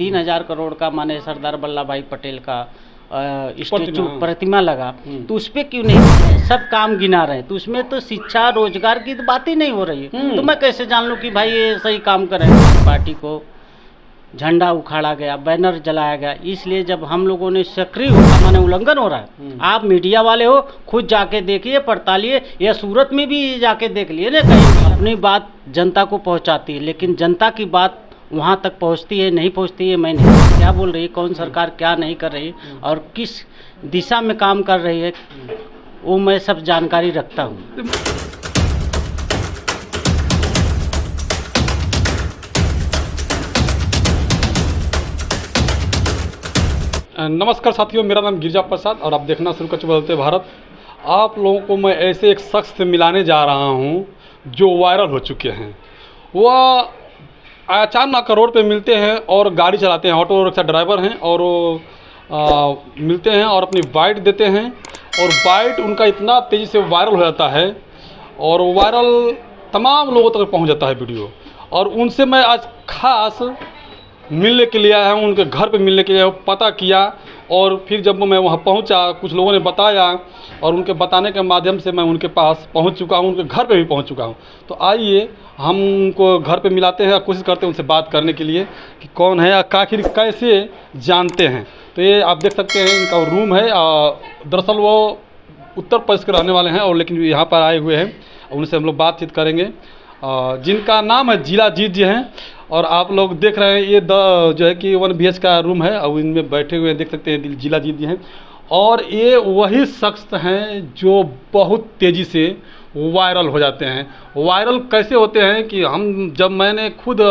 3,000 करोड़ का माने सरदार वल्लभ भाई पटेल का स्टेचू प्रतिमा लगा, तो उस पर क्यों नहीं सब काम गिना रहे हैं? तो उसमें तो शिक्षा रोजगार की तो बात ही नहीं हो रही है। तो मैं कैसे जान लूँ कि भाई ये सही काम कर रहे हैं? पार्टी को झंडा उखाड़ा गया, बैनर जलाया गया, इसलिए जब हम लोगों ने सक्रिय होगा माने उल्लंघन हो रहा है। आप मीडिया वाले हो, खुद जाके देखिए, पड़तालिए, या सूरत में भी जाके देख लिए ना, कहीं अपनी बात जनता को पहुंचाती है, लेकिन जनता की बात वहां तक पहुंचती है नहीं पहुंचती है, मैं नहीं क्या बोल रही है, कौन सरकार क्या नहीं कर रही और किस दिशा में काम कर रही है, वो मैं सब जानकारी रखता हूँ। नमस्कार साथियों, मेरा नाम गिरिजा प्रसाद और आप देखना शुरू कर चुके बदलते भारत। आप लोगों को मैं ऐसे एक शख्स से मिलाने जा रहा हूं जो वायरल हो चुके हैं। वह अचानक रोड पे मिलते हैं और गाड़ी चलाते हैं, ऑटो रिक्शा ड्राइवर हैं, और वो मिलते हैं और अपनी बाइट देते हैं, और बाइट उनका इतना तेज़ी से वायरल हो जाता है और वायरल तमाम लोगों तक पहुँच जाता है वीडियो। और उनसे मैं आज खास मिलने के लिए आया हूँ, उनके घर पे मिलने के लिए पता किया, और फिर जब मैं वहाँ पहुँचा कुछ लोगों ने बताया और उनके बताने के माध्यम से मैं उनके पास पहुँच चुका हूँ, उनके घर पे भी पहुँच चुका हूँ। तो आइए हम उनको घर पे मिलाते हैं और कोशिश करते हैं उनसे बात करने के लिए कि कौन है, आखिर कैसे जानते हैं। तो ये आप देख सकते हैं इनका रूम है। दरअसल वो उत्तर प्रदेश के रहने वाले हैं और लेकिन यहाँ पर आए हुए हैं, उनसे हम लोग बातचीत करेंगे, जिनका नाम है जिलाजीत जी हैं। और आप लोग देख रहे हैं ये जो है कि 1 BH का रूम है और इनमें बैठे हुए देख सकते हैं जिलाजीत जी हैं। और ये वही शख्स हैं जो बहुत तेज़ी से वायरल हो जाते हैं। वायरल कैसे होते हैं कि जब मैंने खुद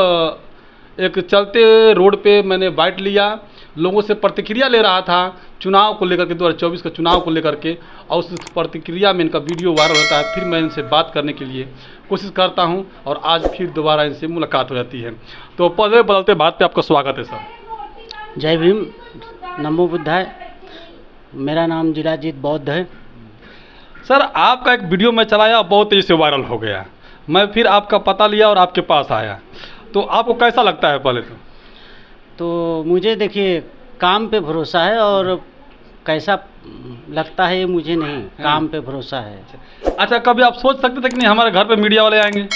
एक चलते रोड पे मैंने बाइट लिया, लोगों से प्रतिक्रिया ले रहा था चुनाव को लेकर के, 2024 का चुनाव को लेकर के, और उस प्रतिक्रिया में इनका वीडियो वायरल होता है। फिर मैं इनसे बात करने के लिए कोशिश करता हूं और आज फिर दोबारा इनसे मुलाकात हो जाती है। तो पहले बदलते बात पे आपका स्वागत है सर। जय भीम, नमो बुद्धाय। मेरा नाम जिलाजीत बौद्ध है। सर, आपका एक वीडियो मैं चलाया, बहुत तेज़ी से वायरल हो गया। मैं फिर आपका पता लिया और आपके पास आया, तो आपको कैसा लगता है? पहले तो मुझे देखिए काम पे भरोसा है, और कैसा लगता है ये मुझे नहीं, काम पे भरोसा है। अच्छा, कभी आप सोच सकते थे कि नहीं हमारे घर पे मीडिया वाले आएंगे?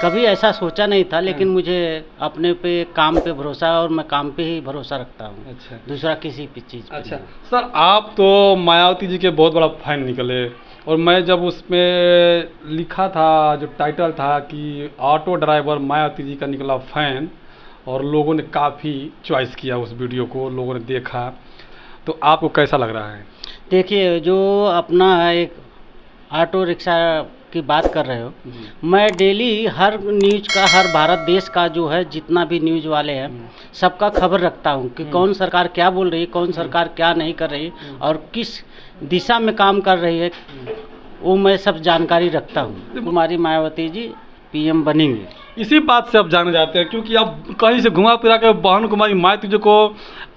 कभी ऐसा सोचा नहीं था, लेकिन मुझे अपने पे काम पे भरोसा है और मैं काम पे ही भरोसा रखता हूँ। अच्छा, दूसरा किसी भी चीज़ पे। अच्छा सर, आप तो मायावती जी के बहुत बड़ा फैन निकले, और मैं जब उसमें लिखा था जो टाइटल था कि ऑटो ड्राइवर मायावती जी का निकला फैन, और लोगों ने काफ़ी चॉइस किया उस वीडियो को, लोगों ने देखा, तो आपको कैसा लग रहा है? देखिए, जो अपना एक ऑटो रिक्शा की बात कर रहे हो, मैं डेली हर न्यूज़ का, हर भारत देश का जो है जितना भी न्यूज़ वाले हैं सबका खबर रखता हूँ कि कौन सरकार क्या बोल रही है, कौन सरकार क्या नहीं कर रही और किस दिशा में काम कर रही है, वो मैं सब जानकारी रखता हूँ। कुमारी मायावती जी PM बनेंगे, इसी बात से आप जाने जाते हैं, क्योंकि आप कहीं से घुमा फिरा के बहन कुमारी मायावती जी को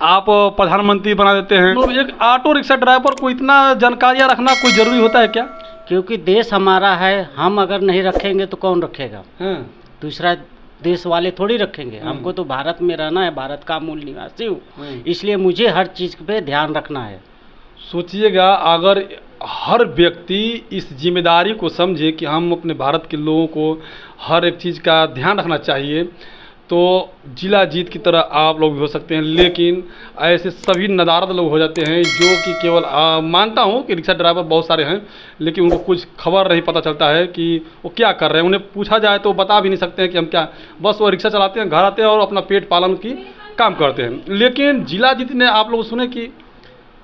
आप प्रधानमंत्री बना देते हैं। तो एक ऑटो रिक्शा ड्राइवर को इतना जानकारियाँ रखना कोई ज़रूरी होता है क्या? क्योंकि देश हमारा है, हम अगर नहीं रखेंगे तो कौन रखेगा? दूसरा देश वाले थोड़ी रखेंगे। हमको तो भारत में रहना है, भारत का मूल निवासी हूँ, इसलिए मुझे हर चीज़ पे ध्यान रखना है। सोचिएगा, अगर हर व्यक्ति इस जिम्मेदारी को समझे कि हम अपने भारत के लोगों को हर एक चीज़ का ध्यान रखना चाहिए, तो जिलाजीत की तरह आप लोग भी हो सकते हैं। लेकिन ऐसे सभी नदारद लोग हो जाते हैं जो कि केवल मानता हूँ कि रिक्शा ड्राइवर बहुत सारे हैं, लेकिन उनको कुछ खबर नहीं पता चलता है कि वो क्या कर रहे हैं। उन्हें पूछा जाए तो बता भी नहीं सकते हैं कि हम क्या, बस वो रिक्शा चलाते हैं, घर आते हैं और अपना पेट पालन की काम करते हैं। लेकिन जिलाजीत ने, आप लोग सुने कि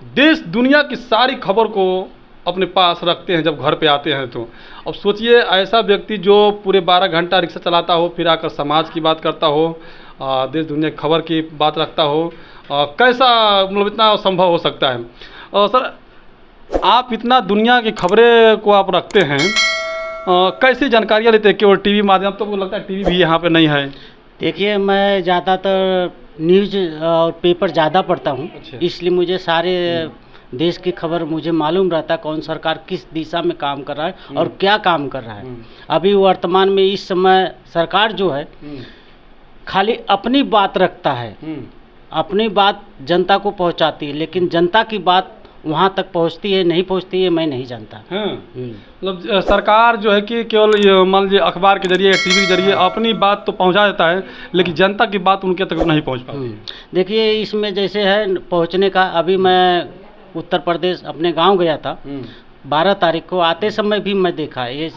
देश दुनिया की सारी खबर को अपने पास रखते हैं जब घर पे आते हैं। तो अब सोचिए, ऐसा व्यक्ति जो पूरे 12 घंटा रिक्शा चलाता हो, फिर आकर समाज की बात करता हो, देश दुनिया की खबर की बात रखता हो, कैसा मतलब इतना संभव हो सकता है? सर, आप इतना दुनिया की खबरें को आप रखते हैं, कैसी जानकारियाँ लेते हैं? केवल टीवी माध्यम? तो मुझे लगता है टीवी भी यहाँ पे नहीं है। देखिए, मैं ज़्यादातर न्यूज़ और पेपर ज़्यादा पढ़ता हूँ। अच्छा। इसलिए मुझे सारे देश की खबर मुझे मालूम रहता है, कौन सरकार किस दिशा में काम कर रहा है और क्या काम कर रहा है। अभी वर्तमान में इस समय सरकार जो है खाली अपनी बात रखता है, अपनी बात जनता को पहुंचाती है, लेकिन जनता की बात वहाँ तक पहुँचती है नहीं पहुँचती है मैं नहीं जानता। मतलब सरकार जो है कि केवल ये मान लीजिए अखबार के जरिए, टीवी के जरिए अपनी बात तो पहुंचा देता है, लेकिन जनता की बात उनके तक नहीं पहुंच पाती। देखिए इसमें जैसे है पहुंचने का, अभी मैं उत्तर प्रदेश अपने गांव गया था 12 तारीख को, आते समय भी मैं देखा ये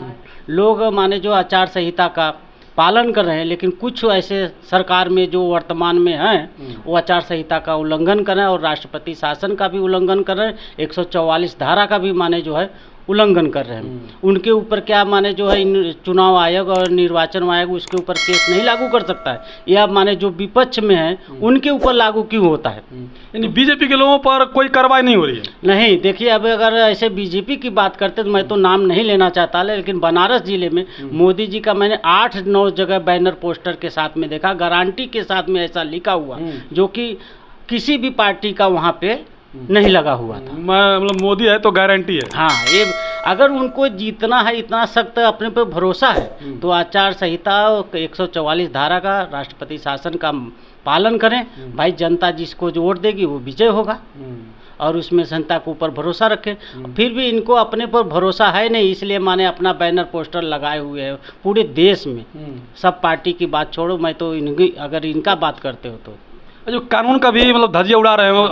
लोग माने जो आचार संहिता का पालन कर रहे हैं, लेकिन कुछ ऐसे सरकार में जो वर्तमान में हैं वो आचार संहिता का उल्लंघन कर रहे हैं और राष्ट्रपति शासन का भी उल्लंघन कर रहे हैं, 144 धारा का भी माने जो है उल्लंघन कर रहे हैं। उनके ऊपर क्या माने जो है चुनाव आयोग और निर्वाचन आयोग उसके ऊपर केस नहीं लागू कर सकता है, या माने जो विपक्ष में है उनके ऊपर लागू क्यों होता है? यानी बीजेपी के लोगों पर कोई कार्रवाई नहीं हो रही है? नहीं, देखिए अब अगर ऐसे बीजेपी की बात करते तो मैं तो नाम नहीं लेना चाहता, लेकिन बनारस जिले में मोदी जी का मैंने 8-9 जगह बैनर पोस्टर के साथ में देखा, गारंटी के साथ में ऐसा लिखा हुआ जो कि किसी भी पार्टी का वहाँ पे नहीं लगा हुआ था। मतलब मोदी है तो गारंटी है। हाँ, ये अगर उनको जीतना है, इतना सख्त अपने पे भरोसा है तो आचार संहिता 144 धारा का राष्ट्रपति शासन का पालन करें। भाई जनता जिसको जो वोट देगी वो विजय होगा और उसमें जनता के ऊपर भरोसा रखें। फिर भी इनको अपने पर भरोसा है नहीं, इसलिए माने अपना बैनर पोस्टर लगाए हुए हैं पूरे देश में। सब पार्टी की बात छोड़ो, मैं तो इनकी अगर इनका बात करते हो तो जो कानून का भी मतलब धज्जियां उड़ा रहे हैं,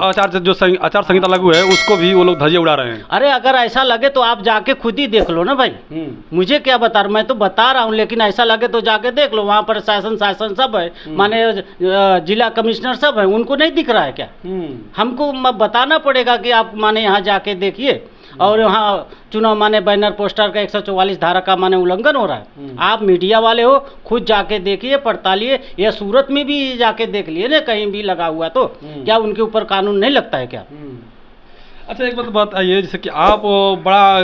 आचार संहिता लागू है उसको भी वो लोग धज्जियां उड़ा रहे हैं। अरे अगर ऐसा लगे तो आप जाके खुद ही देख लो ना भाई, मुझे क्या बता रहा, मैं तो बता रहा हूँ, लेकिन ऐसा लगे तो जाके देख लो। वहाँ पर शासन सब है, माने जिला कमिश्नर सब है, उनको नहीं दिख रहा है क्या? हमको बताना पड़ेगा कि आप माने यहाँ जाके देखिए और यहाँ चुनाव माने बैनर पोस्टर का 144 धारा का माने उल्लंघन हो रहा है। आप मीडिया वाले हो, खुद जाके देखिए, पड़तालिए, या सूरत में भी जाके देख लिए ना कहीं भी लगा हुआ तो क्या उनके ऊपर कानून नहीं लगता है क्या? अच्छा एक बात बताइए, जैसे कि आप बड़ा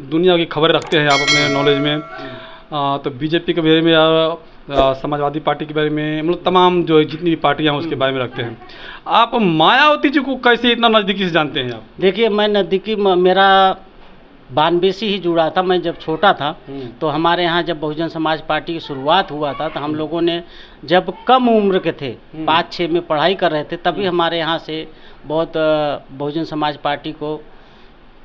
दुनिया की खबर रखते हैं आप अपने नॉलेज में, तो बीजेपी के बारे में, समाजवादी पार्टी के बारे में, मतलब तमाम जो जितनी भी पार्टियां हैं उसके बारे में रखते हैं, आप मायावती जी को कैसे इतना नज़दीकी से जानते हैं आप? देखिए मैं नज़दीकी, मेरा 92 से ही जुड़ा था। मैं जब छोटा था तो हमारे यहाँ जब बहुजन समाज पार्टी की शुरुआत हुआ था तो हम लोगों ने जब कम उम्र के थे 5-6 में पढ़ाई कर रहे थे, तभी हमारे यहाँ से बहुत बहुजन समाज पार्टी को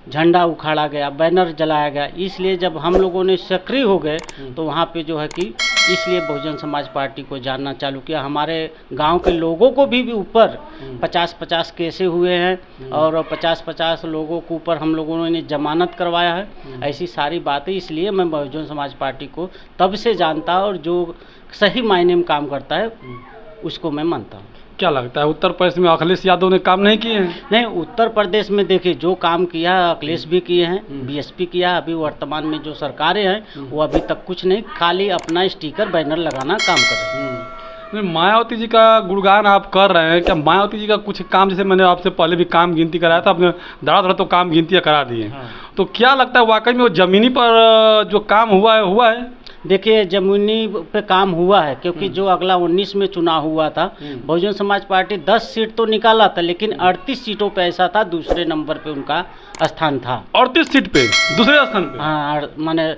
झंडा उखाड़ा गया, बैनर जलाया गया। इसलिए जब हम लोगों ने सक्रिय हो गए तो वहाँ पे जो है कि इसलिए बहुजन समाज पार्टी को जानना चालू किया। हमारे गांव के लोगों को भी ऊपर 50-50 केसें हुए हैं और 50-50 लोगों के ऊपर हम लोगों ने जमानत करवाया है। ऐसी सारी बातें, इसलिए मैं बहुजन समाज पार्टी को तब से जानता और जो सही मायने में काम करता है उसको मैं मानता हूँ। क्या लगता है उत्तर प्रदेश में अखिलेश यादव ने काम नहीं किए हैं? नहीं, उत्तर प्रदेश में देखिए जो काम किया अखिलेश भी किए हैं, बीएसपी किया, अभी वर्तमान में जो सरकारें हैं वो अभी तक कुछ नहीं, खाली अपना स्टिकर बैनर लगाना काम कर रहे हैं। मायावती जी का गुणगान आप कर रहे हैं, क्या मायावती जी का कुछ काम, जैसे मैंने आपसे पहले भी काम गिनती कराया था, आपने धड़ा तो काम गिनतियाँ करा दी हैं, तो क्या लगता है वाकई में वो ज़मीनी पर जो काम हुआ है? देखिए जमुनी पे काम हुआ है, क्योंकि जो अगला 19 में चुनाव हुआ था बहुजन समाज पार्टी 10 सीट तो निकाला था, लेकिन 38 सीटों पे ऐसा था दूसरे नंबर पे उनका स्थान था। 38 सीट पे दूसरे स्थान पे? हाँ, माने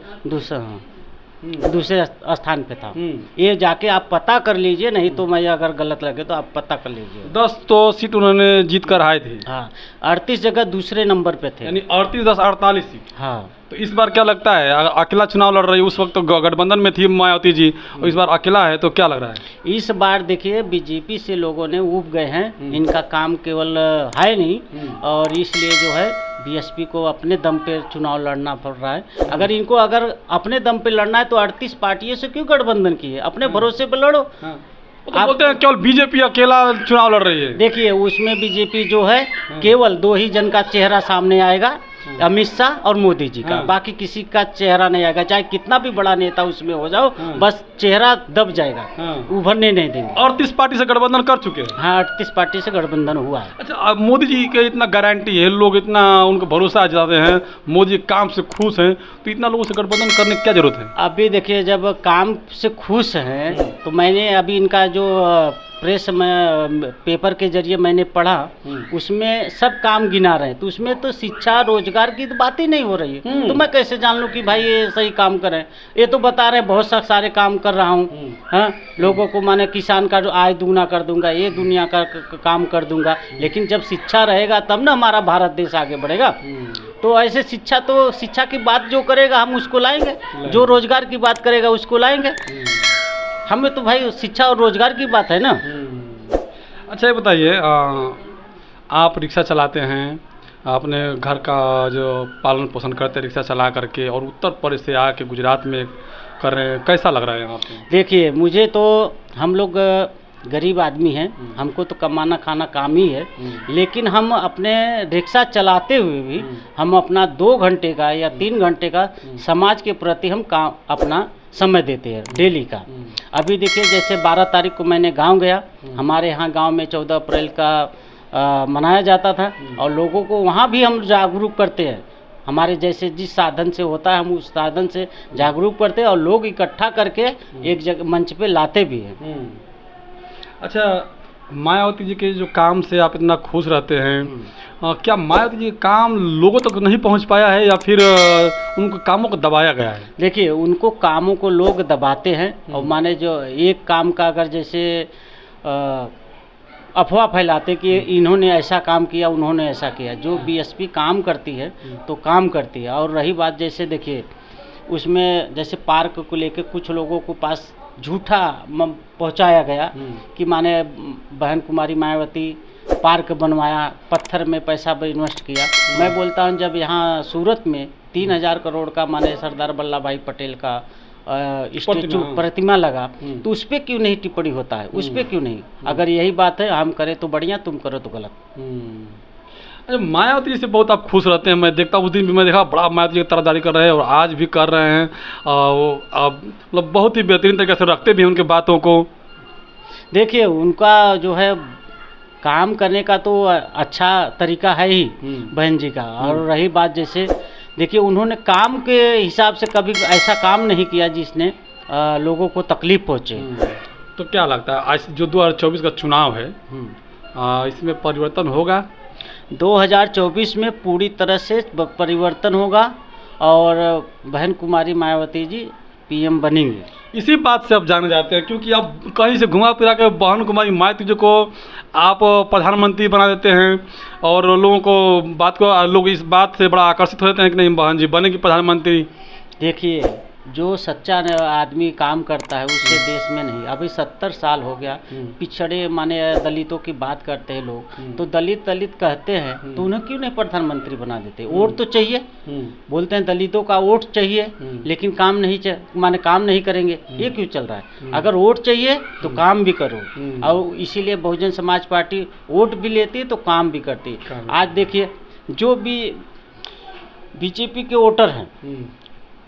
दूसरे स्थान पे था। ये जाके आप पता कर लीजिए, नहीं तो मैं अगर गलत लगे तो आप पता कर लीजिए। 10 तो सीट उन्होंने जीत कर आए थे। हाँ, 38 जगह दूसरे नंबर पे थे, यानी 38-10 48 सीट। हाँ, तो इस बार क्या लगता है, अकेला चुनाव लड़ रही है, उस वक्त तो गठबंधन में थी मायावती जी और इस बार अकेला है, तो क्या लग रहा है? इस बार देखिए बीजेपी से लोगों ने उब गए हैं, इनका काम केवल है नहीं, और इसलिए जो है बीएसपी को अपने दम पे चुनाव लड़ना पड़ रहा है। अगर इनको अपने दम पे लड़ना है तो 38 पार्टियों से क्यों गठबंधन की है, अपने भरोसे पे लड़ो। तो आप बोलते हैं केवल बीजेपी अकेला चुनाव लड़ रही है। देखिए उसमें बीजेपी जो है केवल 2 ही जन का चेहरा सामने आएगा, अमित शाह और मोदी जी का, बाकी किसी का चेहरा नहीं आएगा, चाहे कितना भी बड़ा नेता उसमें हो जाओ, बस चेहरा दब जाएगा, उभरने नहीं देंगे। 38 पार्टी से गठबंधन कर चुके हैं? हाँ, 38 पार्टी से गठबंधन हुआ है। अच्छा, अब मोदी जी के इतना गारंटी है, लोग इतना उनको भरोसा जताते हैं, मोदी काम से खुश हैं, तो इतना लोगों से गठबंधन करने की क्या जरूरत है? अभी देखिए जब काम से खुश हैं तो मैंने अभी इनका जो प्रेस में पेपर के जरिए मैंने पढ़ा, उसमें सब काम गिना रहे हैं, तो उसमें तो शिक्षा रोजगार की तो बात ही नहीं हो रही है। तो मैं कैसे जान लूँ कि भाई ये सही काम कर रहे हैं? ये तो बता रहे हैं बहुत सारे काम कर रहा हूँ, हाँ, लोगों को माने किसान का जो आय दुगना कर दूंगा, ये दुनिया का काम कर दूंगा, लेकिन जब शिक्षा रहेगा तब ना हमारा भारत देश आगे बढ़ेगा। तो ऐसे शिक्षा की बात जो करेगा हम उसको लाएंगे, जो रोजगार की बात करेगा उसको लाएंगे। हमें तो भाई शिक्षा और रोजगार की बात है ना। अच्छा ये बताइए, आप रिक्शा चलाते हैं, अपने घर का जो पालन पोषण करते हैं रिक्शा चला करके, और उत्तर प्रदेश से आके गुजरात में कर रहे हैं, कैसा लग रहा है आपको? देखिए, मुझे तो, हम लोग गरीब आदमी हैं, हमको तो कमाना खाना काम ही है, लेकिन हम अपने रिक्शा चलाते हुए भी हम अपना 2 घंटे का या 3 घंटे का समाज के प्रति हम काम अपना समय देते हैं डेली का। अभी देखिए, जैसे 12 तारीख को मैंने गांव गया, हमारे यहाँ गांव में 14 अप्रैल का मनाया जाता था, और लोगों को वहाँ भी हम जागरूक करते हैं। हमारे जैसे जिस साधन से होता है हम उस साधन से जागरूक करते हैं, और लोग इकट्ठा करके एक जगह मंच पे लाते भी हैं। अच्छा, मायावती जी के जो काम से आप इतना खुश रहते हैं, क्या मायावती जी का काम लोगों तक नहीं पहुंच पाया है, या फिर उनको कामों को दबाया गया है? देखिए, उनको कामों को लोग दबाते हैं, और माने जो एक काम का अगर जैसे अफवाह फैलाते कि इन्होंने ऐसा काम किया, उन्होंने ऐसा किया। जो बीएसपी काम करती है तो काम करती है। और रही बात, जैसे देखिए, उसमें जैसे पार्क को लेकर कुछ लोगों को पास झूठा पहुंचाया गया कि माने बहन कुमारी मायावती पार्क बनवाया, पत्थर में पैसा इन्वेस्ट किया। मैं बोलता हूं, जब यहाँ सूरत में 3000 करोड़ का माने सरदार वल्लभ भाई पटेल का स्टेचू प्रतिमा लगा, तो उस पर क्यों नहीं टिप्पणी होता है? उस पर क्यों नहीं? अगर यही बात है, हम करें तो बढ़िया, तुम करो तो गलत। अच्छा, मायावती जी से बहुत आप खुश रहते हैं, मैं देखता हूँ, उस दिन भी मैं देखा बड़ा मायावती जी की तरफदारी कर रहे हैं, और आज भी कर रहे हैं। मतलब बहुत ही बेहतरीन तरीके से रखते भी हैं उनके बातों को। देखिए, उनका जो है काम करने का तो अच्छा तरीका है ही बहन जी का। और रही बात, जैसे देखिए, उन्होंने काम के हिसाब से कभी ऐसा काम नहीं किया जिसने लोगों को तकलीफ पहुँचे। तो क्या लगता है, आज जो 2024 का चुनाव है, इसमें परिवर्तन होगा? 2024 में पूरी तरह से परिवर्तन होगा, और बहन कुमारी मायावती जी पीएम बनेंगे। इसी बात से आप जाने जाते हैं, क्योंकि आप कहीं से घुमा फिरा के बहन कुमारी मायावती जी को आप प्रधानमंत्री बना देते हैं, और लोगों को लोग इस बात से बड़ा आकर्षित हो जाते हैं कि नहीं बहन जी बनेगी प्रधानमंत्री। देखिए, जो सच्चा आदमी काम करता है उससे देश में नहीं। अभी 70 साल हो गया, पिछड़े माने दलितों की बात करते हैं लोग, तो दलित कहते हैं, तो उन्हें क्यों नहीं प्रधानमंत्री बना देते? वोट तो चाहिए, बोलते हैं दलितों का वोट चाहिए, लेकिन काम नहीं माने काम नहीं करेंगे, ये क्यों चल रहा है? अगर वोट चाहिए तो काम भी करो, और इसीलिए बहुजन समाज पार्टी वोट भी लेती है तो काम भी करती है। आज देखिए, जो भी बीजेपी के वोटर हैं,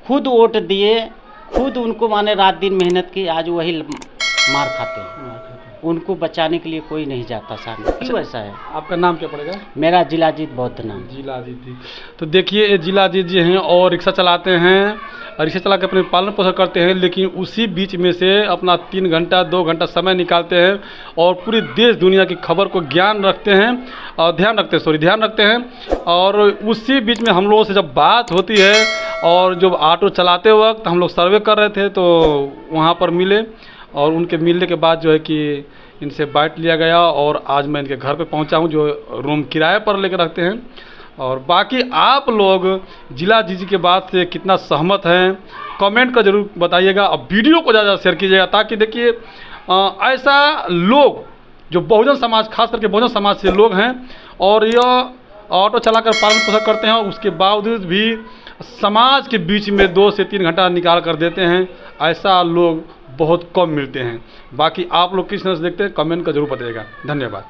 खुद वोट दिए, खुद उनको माने रात दिन मेहनत की, आज वही मार खाते हैं। उनको बचाने के लिए कोई नहीं जाता सामने। क्यों ऐसा है? आपका नाम क्या पड़ेगा? मेरा जिलाजीत बौद्ध नाम। जिलाजीत जी। तो देखिए, जिलाजीत जी हैं और रिक्शा चलाते हैं, रिक्शा चला के अपने पालन पोषण करते हैं, लेकिन उसी बीच में से अपना 3 घंटा 2 घंटा समय निकालते हैं, और पूरी देश दुनिया की खबर को ध्यान रखते हैं, और उसी बीच में हम लोगों से जब बात होती है, और जब ऑटो चलाते वक्त हम लोग सर्वे कर रहे थे तो वहाँ पर मिले, और उनके मिलने के बाद जो है कि इनसे बाइट लिया गया, और आज मैं इनके घर पे पहुँचा हूँ, जो रूम किराए पर लेकर रखते हैं। और बाकी आप लोग जिला जी के बात से कितना सहमत हैं, कमेंट कर जरूर बताइएगा, और वीडियो को ज़्यादा शेयर कीजिएगा, ताकि देखिए ऐसा लोग जो बहुजन समाज, खास करके बहुजन समाज से लोग हैं, और यह ऑटो चलाकर पालन पोषण करते हैं, और उसके बावजूद भी समाज के बीच में 2 से 3 घंटा निकाल कर देते हैं, ऐसा लोग बहुत कम मिलते हैं। बाकी आप लोग किस तरह से देखते हैं, कमेंट का जरूर बताइएगा। धन्यवाद।